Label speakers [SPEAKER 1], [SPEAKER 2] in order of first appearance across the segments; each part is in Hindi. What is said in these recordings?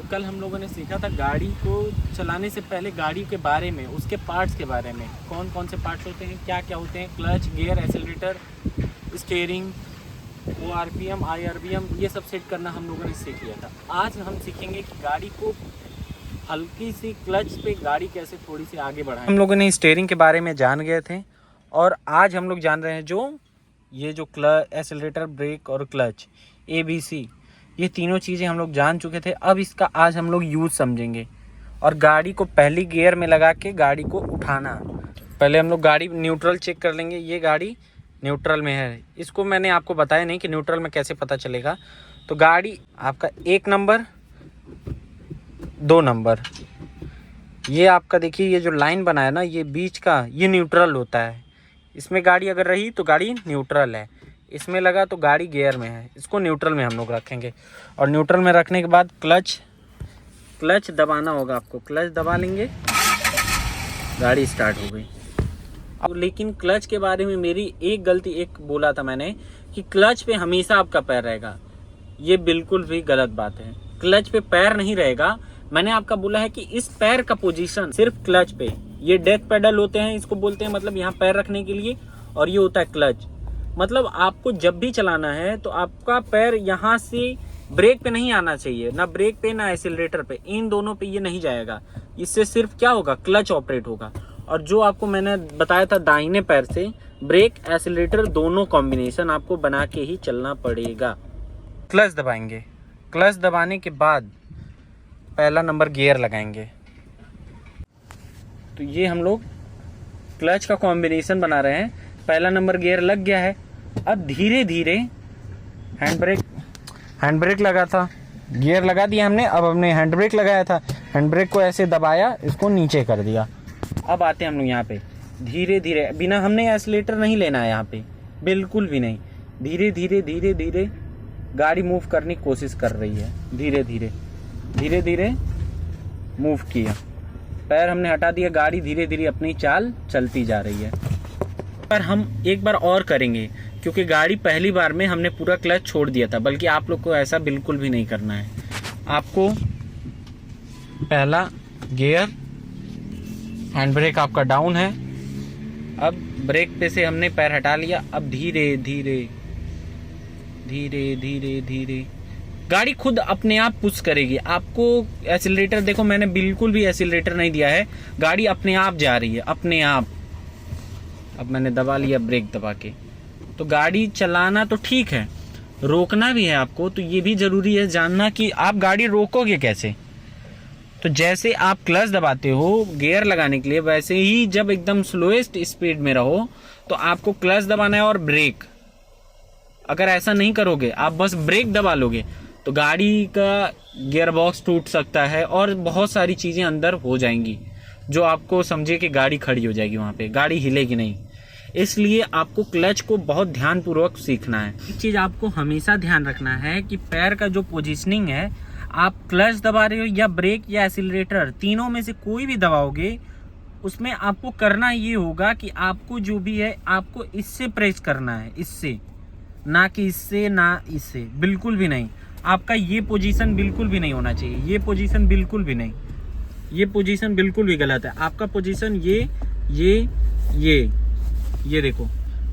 [SPEAKER 1] तो कल हम लोगों ने सीखा था गाड़ी को चलाने से पहले गाड़ी के बारे में, उसके पार्ट्स के बारे में, कौन कौन से पार्ट्स होते हैं, क्या क्या होते हैं, clutch, gear, accelerator, steering, ORPM, IRPM, ये सब सेट करना हम लोगों ने सीख लिया था। आज हम सीखेंगे कि गाड़ी को हल्की सी क्लच पे गाड़ी कैसे थोड़ी सी आगे बढ़ाएं। हम लोगों ने स्टीयरिंग के बारे में जान गए थे और आज हम लोग जान रहे हैं जो क्लच, एक्सेलरेटर, ब्रेक और क्लच, ABC, ये तीनों चीज़ें हम लोग जान चुके थे। अब इसका आज हम लोग यूज़ समझेंगे और गाड़ी को पहली गियर में लगा के गाड़ी को उठाना। पहले हम लोग गाड़ी न्यूट्रल चेक कर लेंगे। ये गाड़ी न्यूट्रल में है, इसको मैंने आपको बताया नहीं कि न्यूट्रल में कैसे पता चलेगा। तो गाड़ी आपका 1 नंबर, 2 नंबर, ये आपका देखिए ये जो लाइन बना है ना, ये बीच का, ये न्यूट्रल होता है। इसमें गाड़ी अगर रही तो गाड़ी न्यूट्रल है, इसमें लगा तो गाड़ी गियर में है। इसको न्यूट्रल में हम लोग रखेंगे और न्यूट्रल में रखने के बाद क्लच दबाना होगा आपको। क्लच दबा लेंगे, गाड़ी स्टार्ट हो गई। अब लेकिन क्लच के बारे में मेरी एक गलती बोला था मैंने कि क्लच पे हमेशा आपका पैर रहेगा। ये बिल्कुल भी गलत बात है। क्लच पे पैर नहीं रहेगा। मैंने आपका बोला है कि इस पैर का पोजीशन सिर्फ क्लच पे, ये डेथ पेडल होते हैं, इसको बोलते हैं, मतलब यहाँ पैर रखने के लिए, और ये होता है क्लच। मतलब आपको जब भी चलाना है तो आपका पैर यहाँ से ब्रेक पे नहीं आना चाहिए, ना ब्रेक पे ना एक्सीलरेटर पे, इन दोनों पे ये नहीं जाएगा। इससे सिर्फ क्या होगा, क्लच ऑपरेट होगा। और जो आपको मैंने बताया था दाहिने पैर से ब्रेक, एक्सीलरेटर दोनों कॉम्बिनेशन आपको बना के ही चलना पड़ेगा। क्लच दबाएंगे, क्लच दबाने के बाद पहला नंबर गियर लगाएंगे। तो ये हम लोग क्लच का कॉम्बिनेशन बना रहे हैं। पहला नंबर गियर लग गया है। अब धीरे धीरे हैंड ब्रेक लगा था, गियर लगा दिया हमने। अब हमने हैंड ब्रेक लगाया था, हैंड ब्रेक को ऐसे दबाया, इसको नीचे कर दिया। अब आते हैं हम लोग यहाँ पे धीरे धीरे, बिना हमने एक्सीलरेटर नहीं लेना है यहाँ पे, बिल्कुल भी नहीं। धीरे धीरे धीरे धीरे गाड़ी मूव करने की कोशिश कर रही है। धीरे धीरे मूव किया, पैर हमने हटा दिया, गाड़ी धीरे धीरे अपनी चाल चलती जा रही है। पर हम एक बार और करेंगे क्योंकि गाड़ी पहली बार में हमने पूरा क्लच छोड़ दिया था, बल्कि आप लोग को ऐसा बिल्कुल भी नहीं करना है। आपको पहला गियर, हैंड ब्रेक आपका डाउन है। अब ब्रेक पे से हमने पैर हटा लिया। अब धीरे धीरे गाड़ी खुद अपने आप पुश करेगी। आपको एक्सीलरेटर, देखो मैंने बिल्कुल भी एक्सीलरेटर नहीं दिया है, गाड़ी अपने आप जा रही है, अपने आप। अब मैंने दबा लिया ब्रेक दबा के। तो गाड़ी चलाना तो ठीक है, रोकना भी है आपको। तो ये भी जरूरी है जानना कि आप गाड़ी रोकोगे कैसे। तो जैसे आप क्लच दबाते हो गियर लगाने के लिए, वैसे ही जब एकदम स्लोएस्ट स्पीड में रहो तो आपको क्लच दबाना है और ब्रेक। अगर ऐसा नहीं करोगे, आप बस ब्रेक दबा लोगे, तो गाड़ी का गियर बॉक्स टूट सकता है और बहुत सारी चीज़ें अंदर हो जाएंगी, जो आपको समझिए कि गाड़ी खड़ी हो जाएगी, वहाँ पे गाड़ी हिलेगी नहीं। इसलिए आपको क्लच को बहुत ध्यानपूर्वक सीखना है। एक चीज़ आपको हमेशा ध्यान रखना है कि पैर का जो पोजीशनिंग है, आप क्लच दबा रहे हो या ब्रेक या एक्सीलरेटर, तीनों में से कोई भी दबाओगे, उसमें आपको करना ये होगा कि आपको जो भी है आपको इससे प्रेस करना है, इससे, ना कि इससे ना इससे, बिल्कुल भी नहीं। आपका ये पोजीशन बिल्कुल भी नहीं होना चाहिए, ये पोजीशन बिल्कुल भी नहीं, ये पोजीशन बिल्कुल भी गलत है। आपका पोजीशन ये देखो।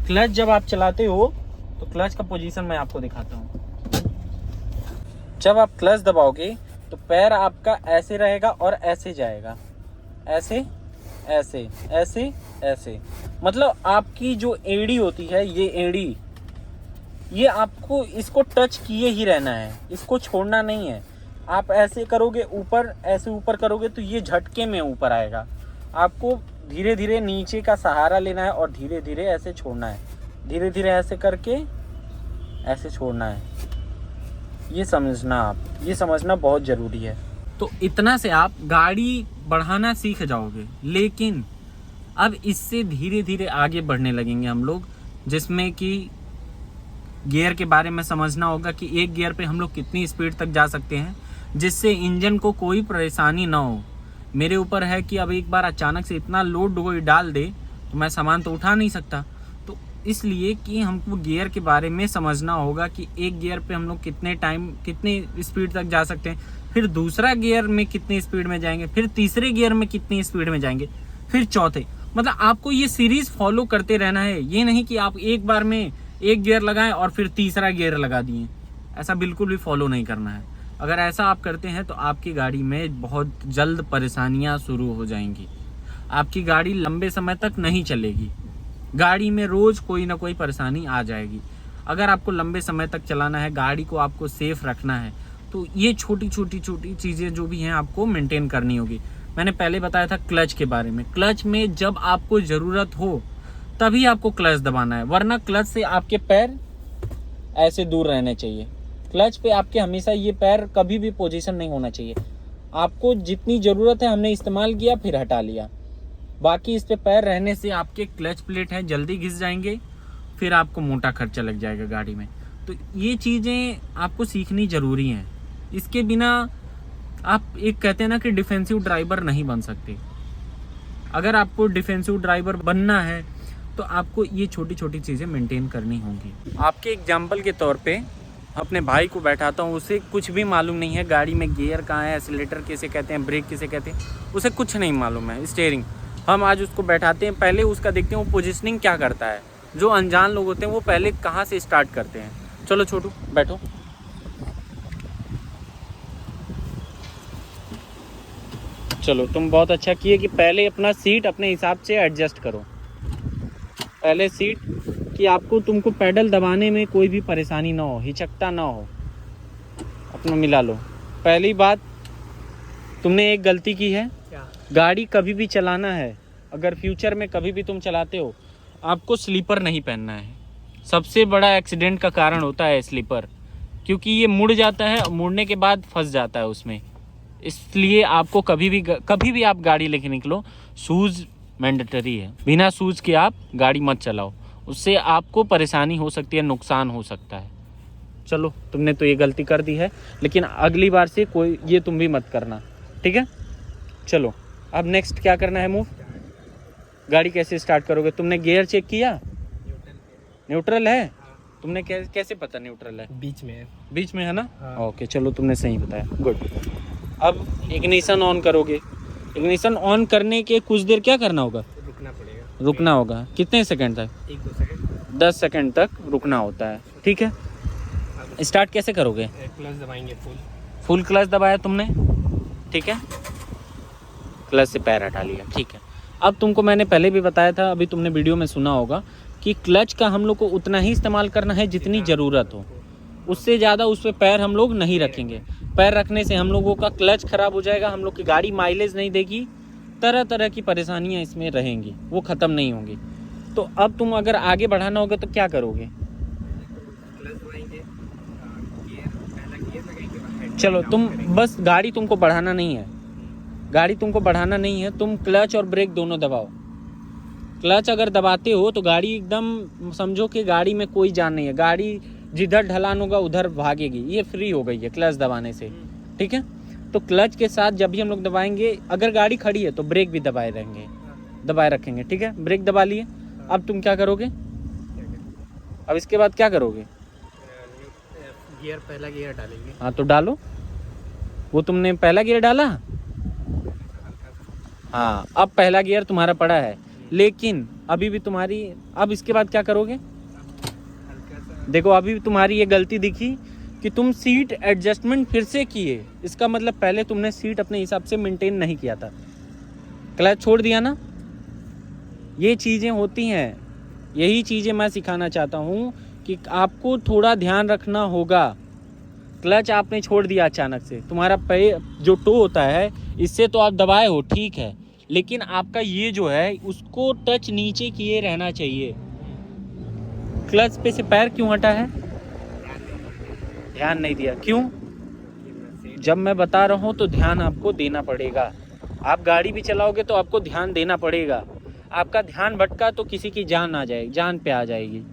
[SPEAKER 1] क्लच जब आप चलाते हो तो क्लच का पोजीशन मैं आपको दिखाता हूँ। जब आप क्लच दबाओगे तो पैर आपका ऐसे रहेगा और ऐसे जाएगा, ऐसे ऐसे ऐसे ऐसे। मतलब आपकी जो एड़ी होती है, ये एड़ी, ये आपको इसको टच किए ही रहना है, इसको छोड़ना नहीं है। आप ऐसे करोगे ऊपर, ऐसे ऊपर करोगे तो ये झटके में ऊपर आएगा। आपको धीरे धीरे नीचे का सहारा लेना है और धीरे धीरे ऐसे छोड़ना है, धीरे धीरे ऐसे करके ऐसे छोड़ना है। ये समझना बहुत ज़रूरी है। तो इतना से आप गाड़ी बढ़ाना सीख जाओगे। लेकिन अब इससे धीरे धीरे आगे बढ़ने लगेंगे हम लोग, जिसमें कि गियर के बारे में समझना होगा कि एक गियर पे हम लोग कितनी स्पीड तक जा सकते हैं, जिससे इंजन को कोई परेशानी ना हो। मेरे ऊपर है कि अब एक बार अचानक से इतना लोड कोई डाल दे तो मैं सामान तो उठा नहीं सकता। तो इसलिए कि हमको गियर के बारे में समझना होगा कि एक गियर पे हम लोग कितने स्पीड तक जा सकते हैं। फिर दूसरा गियर में कितनी स्पीड में जाएंगे, फिर तीसरे गियर में कितनी स्पीड में जाएंगे, फिर चौथे। मतलब आपको ये सीरीज फॉलो करते रहना है। ये नहीं कि आप एक बार में एक गियर लगाएं और फिर तीसरा गियर लगा दिए, ऐसा बिल्कुल भी फॉलो नहीं करना है। अगर ऐसा आप करते हैं तो आपकी गाड़ी में बहुत जल्द परेशानियां शुरू हो जाएंगी। आपकी गाड़ी लंबे समय तक नहीं चलेगी, गाड़ी में रोज कोई ना कोई परेशानी आ जाएगी। अगर आपको लंबे समय तक चलाना है, गाड़ी को आपको सेफ रखना है, तो ये छोटी छोटी चीज़ें जो भी हैं आपको मेंटेन करनी होगी। मैंने पहले बताया था क्लच के बारे में। क्लच में जब आपको ज़रूरत हो तभी आपको क्लच दबाना है, वरना क्लच से आपके पैर ऐसे दूर रहने चाहिए। क्लच पे आपके हमेशा ये पैर कभी भी पोजीशन नहीं होना चाहिए। आपको जितनी ज़रूरत है हमने इस्तेमाल किया फिर हटा लिया, बाकी इस पे पैर रहने से आपके क्लच प्लेट हैं जल्दी घिस जाएंगे, फिर आपको मोटा खर्चा लग जाएगा गाड़ी में। तो ये चीज़ें आपको सीखनी ज़रूरी हैं। इसके बिना आप एक कहते हैं ना कि डिफेंसिव ड्राइवर नहीं बन सकते। अगर आपको डिफेंसिव ड्राइवर बनना है तो आपको ये छोटी छोटी चीज़ें मेंटेन करनी होंगी। आपके एग्जाम्पल के तौर पे अपने भाई को बैठाता हूँ, उसे कुछ भी मालूम नहीं है गाड़ी में गियर कहाँ है, एक्सीलेटर किसे कहते हैं, ब्रेक किसे कहते हैं, उसे कुछ नहीं मालूम है, स्टीयरिंग। हम आज उसको बैठाते हैं, पहले उसका देखते हैं वो पोजीशनिंग क्या करता है। जो अनजान लोग होते हैं वो पहले कहाँ से स्टार्ट करते हैं। चलो छोटू बैठो। चलो तुम बहुत अच्छा किए कि पहले अपना सीट अपने हिसाब से एडजस्ट करो। पहले सीट कि आपको तुमको पैडल दबाने में कोई भी परेशानी ना हो, हिचकता ना हो, अपना मिला लो। पहली बात, तुमने एक गलती की है। गाड़ी कभी भी चलाना है, अगर फ्यूचर में कभी भी तुम चलाते हो, आपको स्लीपर नहीं पहनना है। सबसे बड़ा एक्सीडेंट का कारण होता है स्लीपर, क्योंकि ये मुड़ जाता है, मुड़ने के बाद फंस जाता है उसमें। इसलिए आपको कभी भी आप गाड़ी लेके निकलो, शूज़ मैंडेटरी है। बिना शूज़ के आप गाड़ी मत चलाओ, उससे आपको परेशानी हो सकती है, नुकसान हो सकता है। चलो तुमने तो ये गलती कर दी है, लेकिन अगली बार से कोई ये तुम भी मत करना, ठीक है। चलो अब नेक्स्ट क्या करना है, मूव। गाड़ी कैसे स्टार्ट करोगे? तुमने गियर चेक किया? न्यूट्रल है। तुमने कैसे पता न्यूट्रल है? बीच में है ना। ओके चलो तुमने सही बताया, गुड। अब इग्निशन ऑन करोगे। इग्निशन ऑन करने के कुछ देर क्या करना होगा? रुकना होगा। कितने सेकंड तक?
[SPEAKER 2] 1-2 सेकंड।
[SPEAKER 1] 10 सेकंड तक रुकना होता है, ठीक है। स्टार्ट कैसे करोगे?
[SPEAKER 2] क्लच दबाएंगे,
[SPEAKER 1] फुल क्लच दबाया तुमने, ठीक है। क्लच से पैर हटा लिया, ठीक है। अब तुमको मैंने पहले भी बताया था, अभी तुमने वीडियो में सुना होगा कि क्लच का हम लोग को उतना ही इस्तेमाल करना है जितनी ज़रूरत हो, उससे ज़्यादा उस पर पैर हम लोग नहीं रखेंगे। पैर रखने से हम लोगों का क्लच ख़राब हो जाएगा, हम लोग की गाड़ी माइलेज नहीं देगी, तरह तरह की परेशानियां इसमें रहेंगी, वो ख़त्म नहीं होंगी। तो अब तुम अगर आगे बढ़ाना होगा तो क्या करोगे? चलो तुम बस, गाड़ी तुमको बढ़ाना नहीं है, गाड़ी तुमको बढ़ाना नहीं है, तुम क्लच और ब्रेक दोनों दबाओ। क्लच अगर दबाते हो तो गाड़ी एकदम समझो कि गाड़ी में कोई जान नहीं है, गाड़ी जिधर ढलान होगा उधर भागेगी, ये फ्री हो गई है क्लच दबाने से, ठीक है। तो क्लच के साथ जब भी हम लोग दबाएंगे, अगर गाड़ी खड़ी है तो ब्रेक भी दबाए रखेंगे, ठीक है। ब्रेक दबा लिए, अब तुम क्या करोगे? अब इसके बाद क्या करोगे?
[SPEAKER 2] पहला गियर डालेंगे।
[SPEAKER 1] हाँ तो डालो। वो तुमने पहला गियर डाला? हाँ, अब पहला गियर तुम्हारा पड़ा है, लेकिन अभी भी तुम्हारी, अब इसके बाद क्या करोगे? देखो अभी भी तुम्हारी ये गलती दिखी कि तुम सीट एडजस्टमेंट फिर से किए। इसका मतलब पहले तुमने सीट अपने हिसाब से मेंटेन नहीं किया था, क्लच छोड़ दिया ना। ये चीज़ें होती हैं, यही चीज़ें मैं सिखाना चाहता हूँ कि आपको थोड़ा ध्यान रखना होगा। क्लच आपने छोड़ दिया अचानक से, तुम्हारा पैर जो टो होता है इससे तो आप दबाए हो, ठीक है, लेकिन आपका ये जो है उसको टच नीचे किए रहना चाहिए। क्लच पे से पैर क्यों हटा है? ध्यान नहीं दिया। क्यों? जब मैं बता रहा हूँ तो ध्यान आपको देना पड़ेगा। आप गाड़ी भी चलाओगे तो आपको ध्यान देना पड़ेगा। आपका ध्यान भटका तो किसी की जान पे आ जाएगी।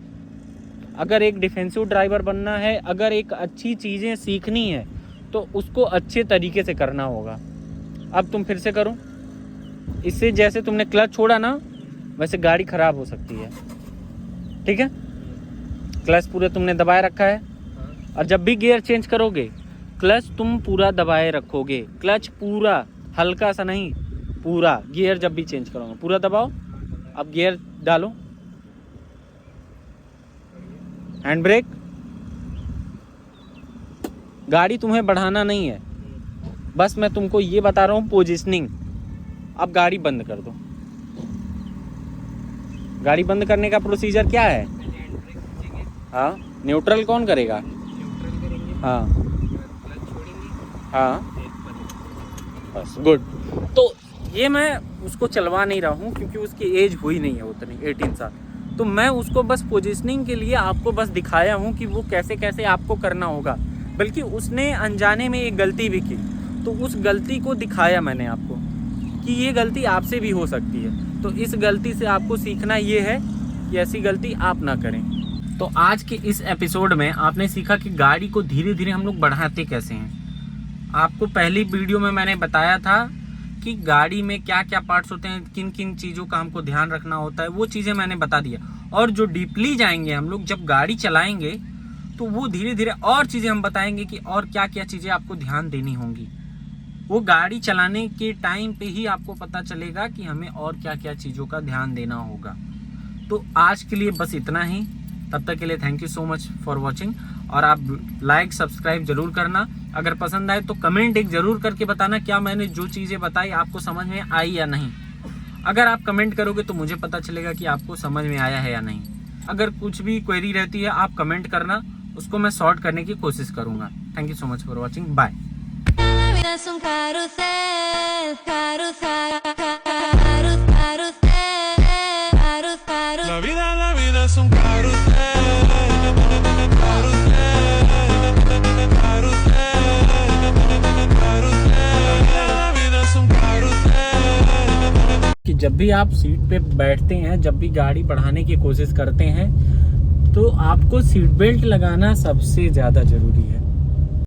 [SPEAKER 1] अगर एक डिफेंसिव ड्राइवर बनना है, अगर एक अच्छी चीज़ें सीखनी है तो उसको अच्छे तरीके से करना होगा। अब तुम फिर से करो, इससे जैसे तुमने क्लच छोड़ा ना वैसे गाड़ी ख़राब हो सकती है, ठीक है। क्लच पूरे तुमने दबाए रखा है, और जब भी गियर चेंज करोगे क्लच तुम पूरा दबाए रखोगे, क्लच पूरा, हल्का सा नहीं, पूरा। गियर जब भी चेंज करोगे पूरा दबाओ। अब गियर डालो, हैंड ब्रेक। गाड़ी तुम्हें बढ़ाना नहीं है, बस मैं तुमको ये बता रहा हूँ पोजीशनिंग। अब गाड़ी बंद कर दो। गाड़ी बंद करने का प्रोसीजर क्या है? हाँ, न्यूट्रल कौन करेगा?
[SPEAKER 2] न्यूट्रल करेंगे,
[SPEAKER 1] हाँ
[SPEAKER 2] क्लच छोड़ेंगे,
[SPEAKER 1] हाँ, बस गुड। तो ये मैं उसको चलवा नहीं रहा हूँ क्योंकि उसकी एज हुई नहीं है उतनी, 18 साल। तो मैं उसको बस पोजीशनिंग के लिए आपको बस दिखाया हूँ कि वो कैसे कैसे आपको करना होगा। बल्कि उसने अनजाने में एक गलती भी की, तो उस गलती को दिखाया मैंने आपको कि ये गलती आपसे भी हो सकती है। तो इस गलती से आपको सीखना ये है कि ऐसी गलती आप ना करें। तो आज के इस एपिसोड में आपने सीखा कि गाड़ी को धीरे धीरे हम लोग बढ़ाते कैसे हैं। आपको पहली वीडियो में मैंने बताया था कि गाड़ी में क्या क्या पार्ट्स होते हैं, किन किन चीज़ों का हमको ध्यान रखना होता है, वो चीज़ें मैंने बता दिया। और जो डीपली जाएंगे हम लोग, जब गाड़ी चलाएंगे तो वो धीरे धीरे और चीज़ें हम बताएंगे कि और क्या क्या चीज़ें आपको ध्यान देनी होंगी। वो गाड़ी चलाने के टाइम पे ही आपको पता चलेगा कि हमें और क्या क्या चीज़ों का ध्यान देना होगा। तो आज के लिए बस इतना ही। तब तक के लिए thank you so much for watching. और आप लाइक सब्सक्राइब जरूर करना। अगर पसंद आए तो कमेंट एक ज़रूर करके बताना क्या मैंने जो चीज़ें बताई आपको समझ में आई या नहीं। अगर आप कमेंट करोगे तो मुझे पता चलेगा कि आपको समझ में आया है या नहीं। अगर कुछ भी क्वेरी रहती है आप कमेंट करना, उसको मैं सॉर्ट करने की कोशिश करूँगा। Thank you so much for watching, bye.
[SPEAKER 3] Es un carrusel, carrusel, carrusel, carrusel, carrusel.
[SPEAKER 4] La vida es un carrusel, carrusel, carrusel, carrusel. La vida es un carrusel.
[SPEAKER 1] कि जब भी आप सीट पे बैठते हैं, जब भी गाड़ी बढ़ाने की कोशिश करते हैं, तो आपको सीट बेल्ट लगाना सबसे ज़्यादा ज़रूरी है।